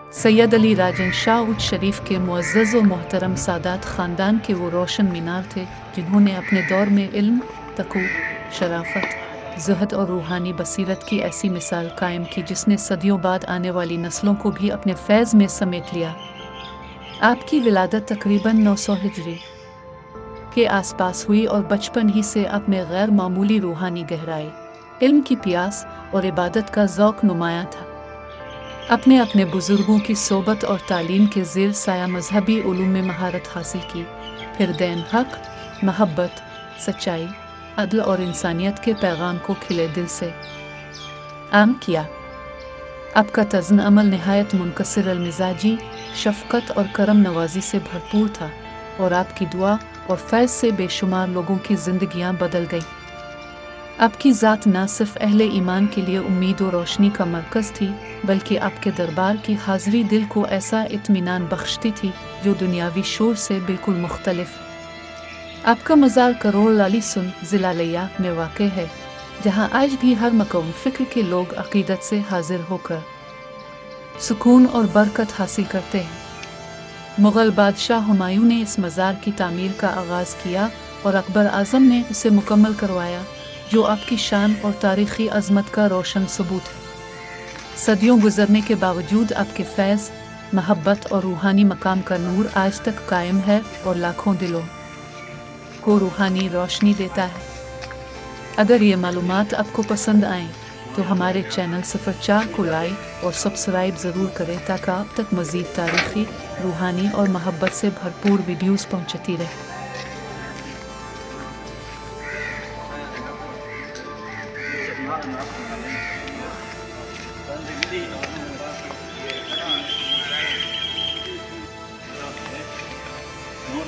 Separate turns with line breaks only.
सैयद अली राजन शाह उच्च शरीफ के मुअज़्ज़ज़ व मोहतरम सादात ख़ानदान के वो रोशन मीनार थे जिन्होंने अपने दौर में इल्म, तक़वा, शराफ़त, ज़ुहद और रूहानी बसीरत की ऐसी मिसाल कायम की जिसने सदियों बाद आने वाली नस्लों को भी अपने फैज़ में समेट लिया। आपकी विलादत तकरीबन 900 हिजरी के आसपास हुई और बचपन ही से आप में गैर मामूली रूहानी गहराई, इल्म की प्यास और इबादत का ज़ौक़ नुमायाँ था। अपने अपने बुज़ुर्गों की सोबत और तालीम के ज़ेर साया मजहबी उलूम में महारत हासिल की, फिर दीन, हक़, महब्बत, सच्चाई, अदल और इंसानियत के पैगाम को खिले दिल से आम किया। आपका तज़्न अमल निहायत मुनकसिर अलमिज़ाजी, शफ़क़त और करम नवाज़ी से भरपूर था और आपकी दुआ और फैज़ से बेशुमार लोगों की ज़िंदगियाँ बदल गई। आपकी ज़ात न सिर्फ़ अहले ईमान के लिए उम्मीद और रोशनी का मरकज़ थी, बल्कि आपके दरबार की हाज़िरी दिल को ऐसा इत्मीनान बख्शती थी जो दुनियावी शोर से बिल्कुल मुख्तलिफ। आपका मज़ार करोड़ लाली सुन ज़िला लिया में वाक़ है, जहाँ आज भी हर मक़ाम फ़िक्र के लोग अक़ीदत से हाज़िर होकर सुकून और बरकत हासिल करते हैं। मुग़ल बादशाह हुमायूं ने इस मज़ार की तामीर का आगाज़ किया और अकबर आज़म ने उसे मुकम्मल करवाया, जो आपकी शान और तारीख़ी अज़मत का रोशन सबूत है। सदियों गुज़रने के बावजूद आपके फैज़, महब्बत और रूहानी मकाम का नूर आज तक कायम है और लाखों दिलों को रूहानी रोशनी देता है। अगर ये मालूमात आपको पसंद आएँ तो हमारे चैनल 04 को लाइक और सब्सक्राइब ज़रूर करें ताकि आप तक मज़ीद तारीख़ी, रूहानी और महब्बत से भरपूर वीडियोज़ पहुँचती रहे।
No,